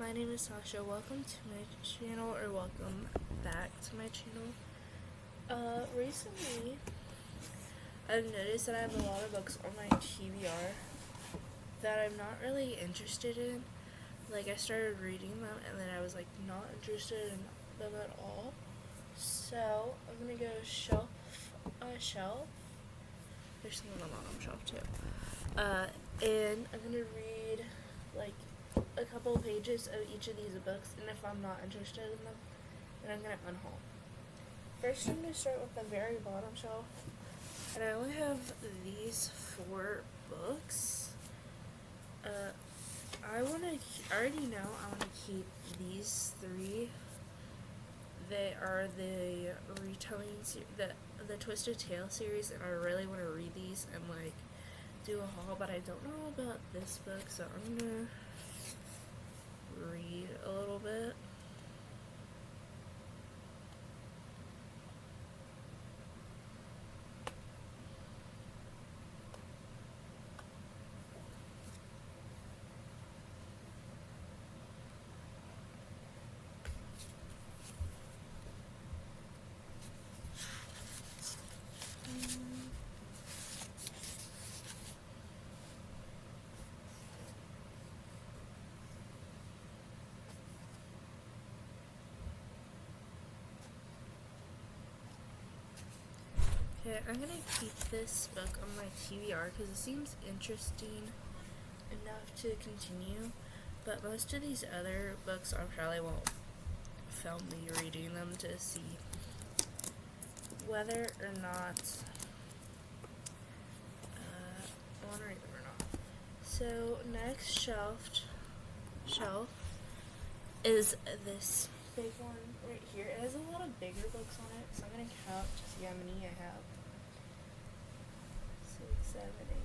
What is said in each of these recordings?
my name is Sasha. Welcome to my channel, or welcome back to my channel. Recently, I've noticed that I have a lot of books on my TBR that I'm not really interested in. Like, I started reading them, and then I was, not interested in them at all. So, I'm gonna go shelf by shelf. There's some on the bottom shelf, too. And I'm gonna read, a couple of pages of each of these books, and if I'm not interested in them, then I'm gonna unhaul. First, I'm gonna start with the very bottom shelf, and I only have these 4 books. I already know I want to keep these 3. They are the retelling the Twisted Tale series, and I really want to read these and do a haul, but I don't know about this book, so I'm gonna read a little bit. Okay, I'm gonna keep this book on my TBR because it seems interesting enough to continue, but most of these other books I probably won't film me reading them to see whether or not I want to read them or not. So next shelf is this big one right here. It has a lot of bigger books on it, so I'm gonna count to see how many I have. 6, 7, 8,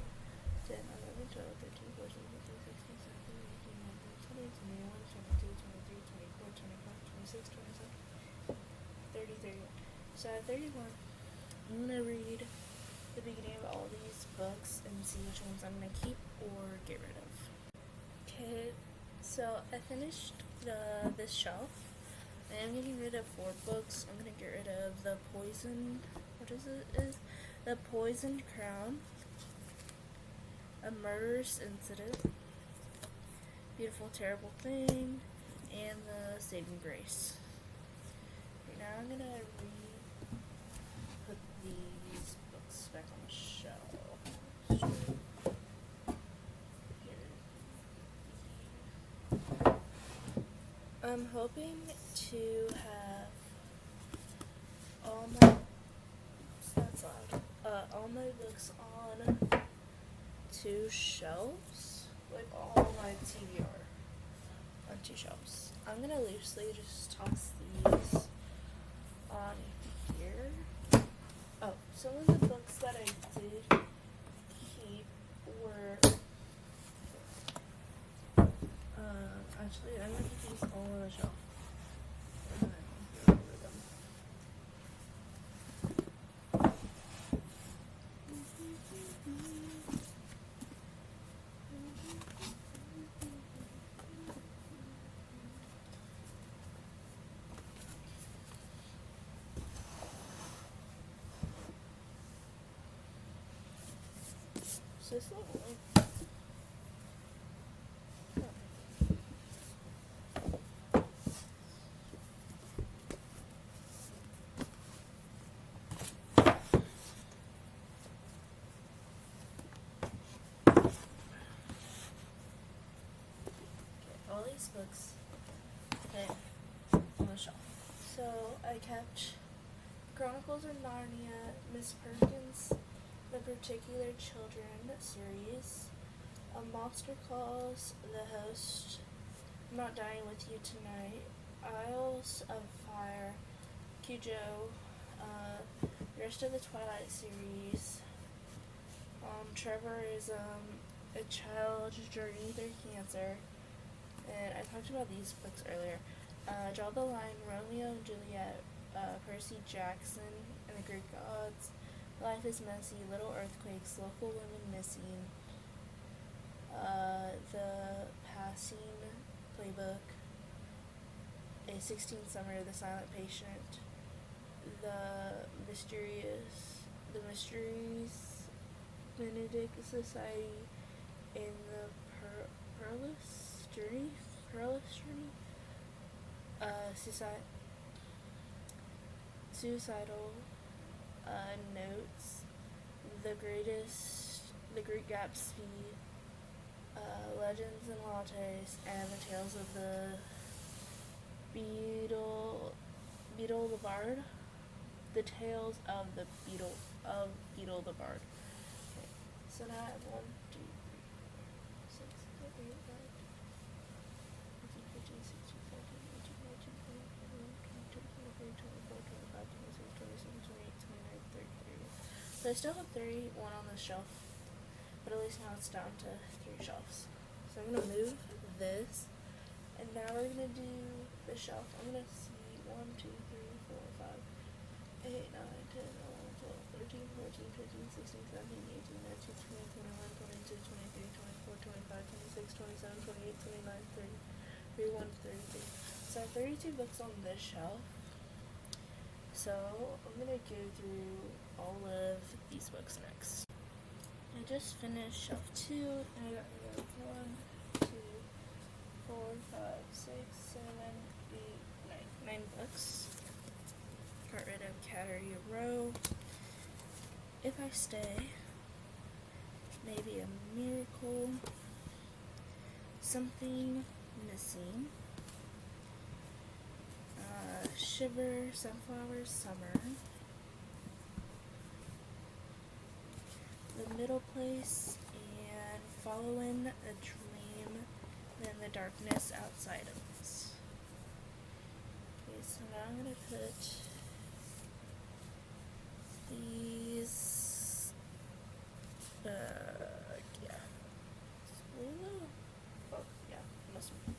10, 11, 12, 13, 14, 15, 16, 17, 18, 19, 20, 21, 22, 23, 24, 25, 26, 27, 30, 31. So at 31, I'm gonna read the beginning of all these books and see which ones I'm gonna keep or get rid of. Okay, so I finished this shelf. I am getting rid of 4 books. I'm gonna get rid of The Poisoned Crown, A Murderous Incident, Beautiful Terrible Thing, and The Saving Grace. Okay, now I'm gonna put these books back on the shelf. I'm hoping to have all my books on 2 shelves, all my TBR on 2 shelves. I'm gonna loosely just toss these on here. Oh, some of the books that I did keep were actually, I'm gonna put these all on the shelf. So this little one. All these books fit on the shelf. So I kept Chronicles of Narnia, Miss Perkins, The Particular Children series, A Monster Calls, The Host, I'm Not Dying With You Tonight, Isles of Fire, Cujo, the rest of the Twilight series, Trevor is a child's journey through cancer. And I talked about these books earlier. Draw the Line, Romeo and Juliet, Percy Jackson and the Greek Gods, Life is Messy, Little Earthquakes, Local Women Missing, The Passing Playbook, A 16th Summer, The Silent Patient, The Mysteries, Benedict Society, and The Perilous Journey, Suicidal Notes, The Great Gatsby, Legends and Lattes, and The Tales of the Beetle the Bard. The Tales of Beetle the Bard. Okay. So now I have 1, 2, 3, 4, 5, 6, 7, 8, 9, 10, 11, 12, 13, 14, 15, 16, 17, 18, 19, 20, 21, 22, 23, 24, 25, 26, 27, 28, 29, 30, 31. So I still have 31 on the shelf, but at least now it's down to 3 shelves. So I'm going to move this, and now we're going to do the shelf. I'm going to see 1, 2, 3, 4, 5, 8, 9, 10, 11, 12, 13, 14, 15, 16, 17, 18, 19, 20, 21, 22, 23, 24, 25, 26, 27, 28, 29, 30, 31, 32. So I have 32 books on this shelf. So I'm going to go through all of these books next. I just finished shelf 2, and I got rid of 1, 2, 4, 5, 6, 7, 8, 9 books. Got rid of Cattery Row, If I Stay, Maybe a Miracle, Something Missing, Shiver, Sunflower, Summer, The Middle Place, and Following a Dream, and The Darkness Outside of Us. Okay, so now I'm going to put these, must be.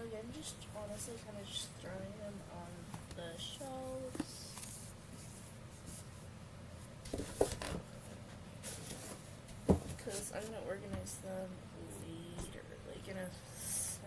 Again, just honestly kind of just throwing them on the shelves. Because I'm going to organize them later, like in a sec.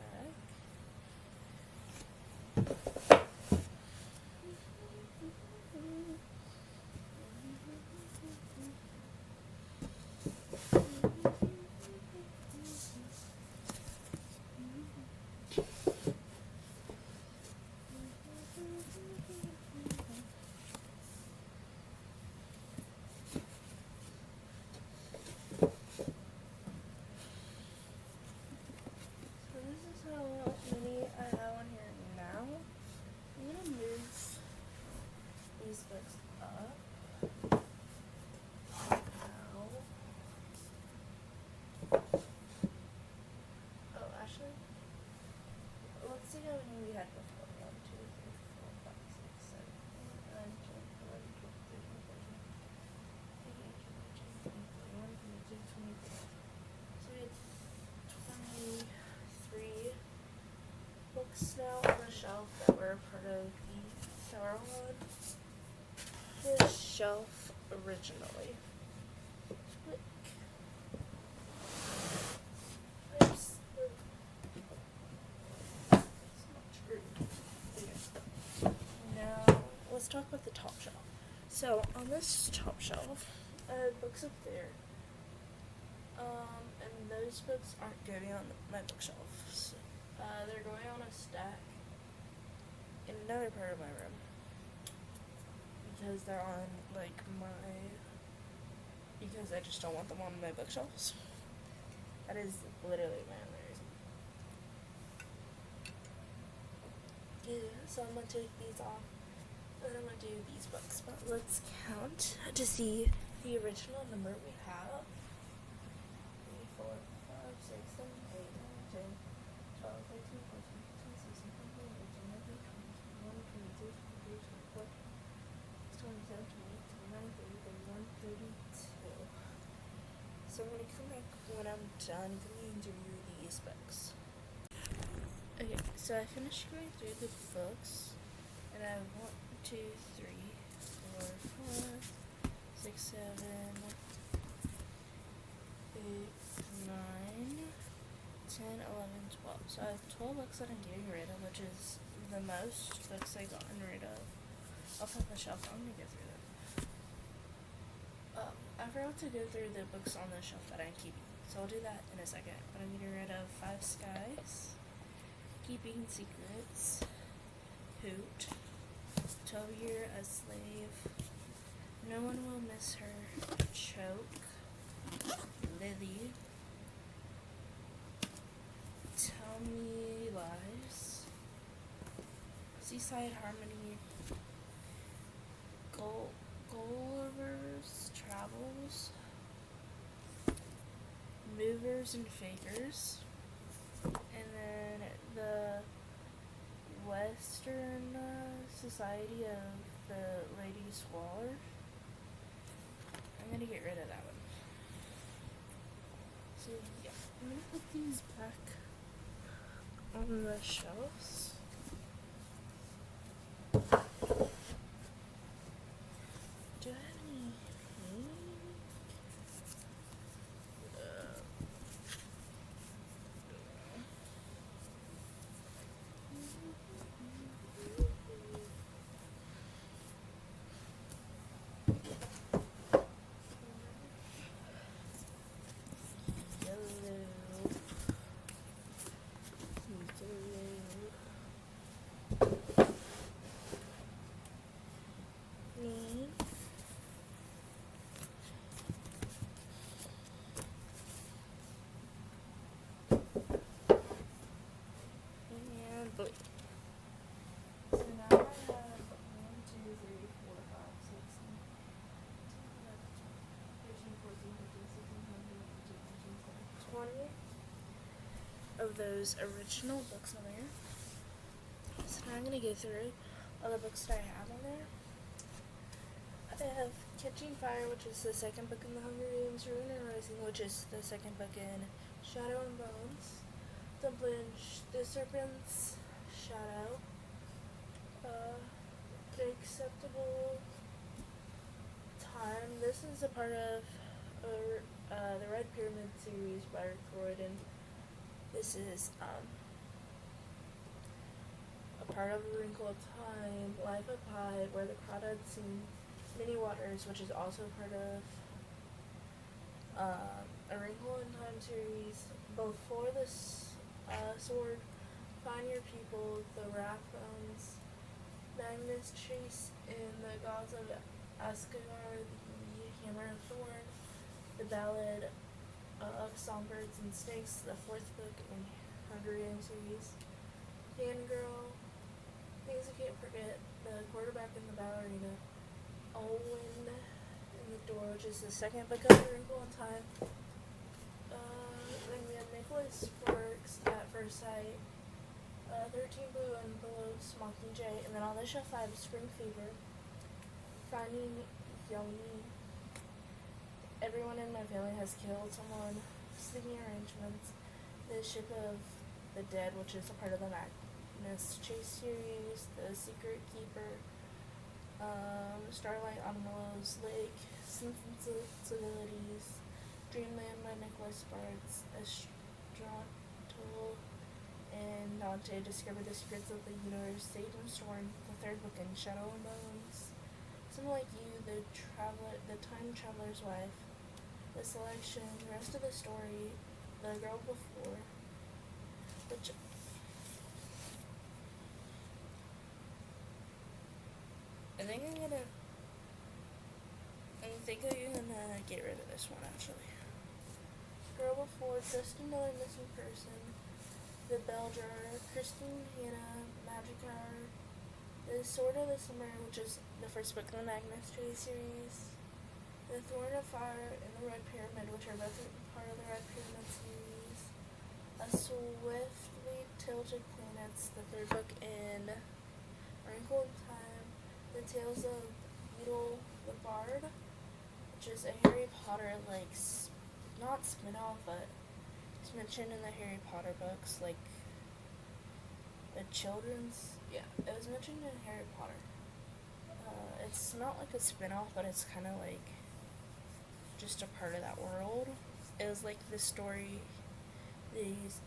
Now on the shelf that were part of the Tower on this shelf originally. Now let's talk about the top shelf. So on this top shelf, I have books up there. And those books aren't going on my bookshelves. They're going on a stack in another part of my room because they're on because I just don't want them on my bookshelves. That is literally my only reason. Yeah, so I'm gonna take these off and I'm gonna do these books. But let's count to see the original number we have. 3, 4, 5, 6, 7, 8, 9, 10. 12, 13, 14, 15, 16, 17, 18, 19, 20, 21, 22, 23, 24, 25, 26, 27, 28, 29, 30, 31, 32. So I'm going to come back when I'm done going through these books. Okay, so I finished going through the books, and I have 1, 2, 3, 4, 5, 6, 7, 8, 9, 10, 11, 12, 13, 14, 15, 16, 17, 18, 19, 20, 21, 22, 23, 24, 25, 26, 27, 28, 29, 30, 31, 32. So I have 12 books that I'm getting rid of, which is the most books I've gotten rid of off of the shelf. I'm gonna go through them. I forgot to go through the books on the shelf that I'm keeping, so I'll do that in a second. But I'm getting rid of Five Skies, Keeping Secrets, Hoot, 12 Year a Slave, No One Will Miss Her, Choke, Lily, Tell Me Lies, Seaside Harmony, Gulliver's Travels, Movers and Fakers, and then the Western Society of the Lady Squaller. I'm gonna get rid of that one. So yeah, I'm gonna put these back on the shelves. Do I have any pink? And blue. So now I have 1, 2, 3, 4, 5, 6, 7, 8, 9, 10, 11, 12, 13, 14, 15, 16, 17, 18, 19, 20 of those original books on there. So now I'm going to go through all the books that I have on there. I have Catching Fire, which is the second book in the Hunger Games, Ruin and Rising, which is the second book in Shadow and Bones, Dumpling, The Serpent's Shadow, The Acceptable Time. This is a part of the Red Pyramid series by Rick Riordan. This is a part of A Wrinkle of Time, Life of Pi, Where the Crawdads Sing, Many Waters, which is also part of A Wrinkle in Time series, both For the Sword, Find Your People, The Rathbones, Magnus Chase in the Gods of Asgard, The Hammer of Thorn, The Ballad of Songbirds and Snakes, the fourth book in Hunger Games series, Fangirl, Things I Can't Forget, The Quarterback and the Ballerina, Owen in the Door, which is the second book of A Wrinkle in Time. Then we have Nicholas Sparks, At First Sight, 13 Blue and Bellow's Mockingjay, and then on the shelf I have Spring Fever, Finding Yoni, Everyone in My Family Has Killed Someone, Sleeping Arrangements, The Ship of the Dead, which is a part of the Magnus Chase series, The Secret Keeper, Starlight on Willow's Lake, Sensibilities, Dreamland by Nicholas Sparks, Astronto, and Dante Discover the Secrets of the Universe, Sage and Storm, the third book in Shadow and Bones, Someone Like You, The Time Traveler's Wife, The Selection, the rest of the story, The Girl Before, which I think I'm gonna get rid of this one actually. Girl Before, Just Another Missing Person, The Bell Jar, Christine Hanna, Magic Hour, The Sword of the Summer, which is the first book in the Magnus Chase series, The Thorn of Fire and the Red Pyramid, which are both part of the Red Pyramid series, A Swiftly Tilted Planets, the third book in A Wrinkle in Time, The Tales of Beetle the Bard, which is a Harry Potter, not spin-off, but it's mentioned in the Harry Potter books, like, the children's, it was mentioned in Harry Potter. It's not like a spin-off, but it's kind of like just a part of that world. It was like the story, it's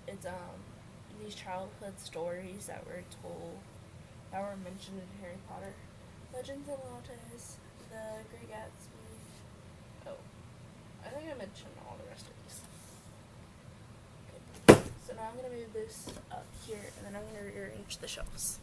these childhood stories that were told, that were mentioned in Harry Potter, Legends of Atlantis, The Great Gatsby. Oh, I think I mentioned all the rest of these. Okay. So now I'm going to move this up here, and then I'm going to rearrange the shelves.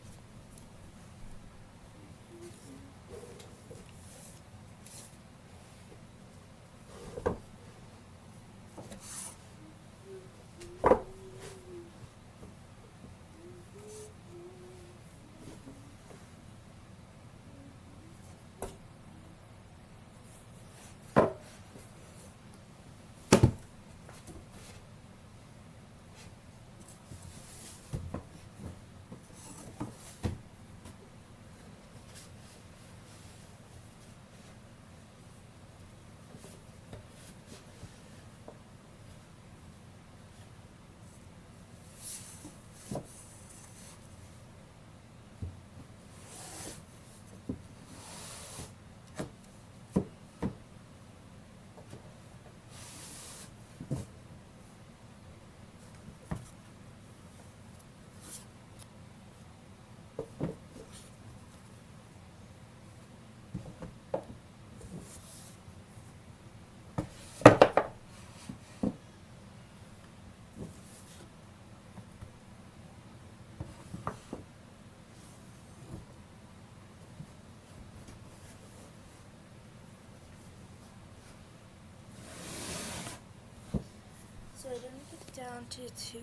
So I didn't get down to 2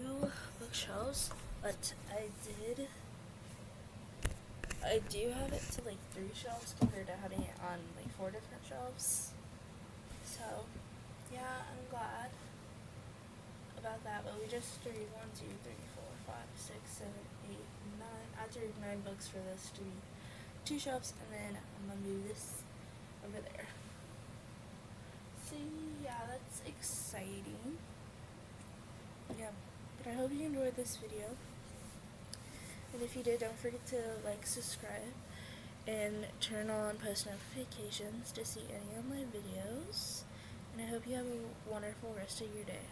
bookshelves, but I do have it to like 3 shelves compared to having it on like 4 different shelves. So yeah, I'm glad about that, but we just read 1, 2, 3, 4, 5, 6, 7, 8, 9. I have to read 9 books for this to be 2 shelves, and then I'm gonna move this over there. See, yeah, that's exciting. Yeah, but I hope you enjoyed this video, and if you did, don't forget to like, subscribe, and turn on post notifications to see any of my videos, and I hope you have a wonderful rest of your day.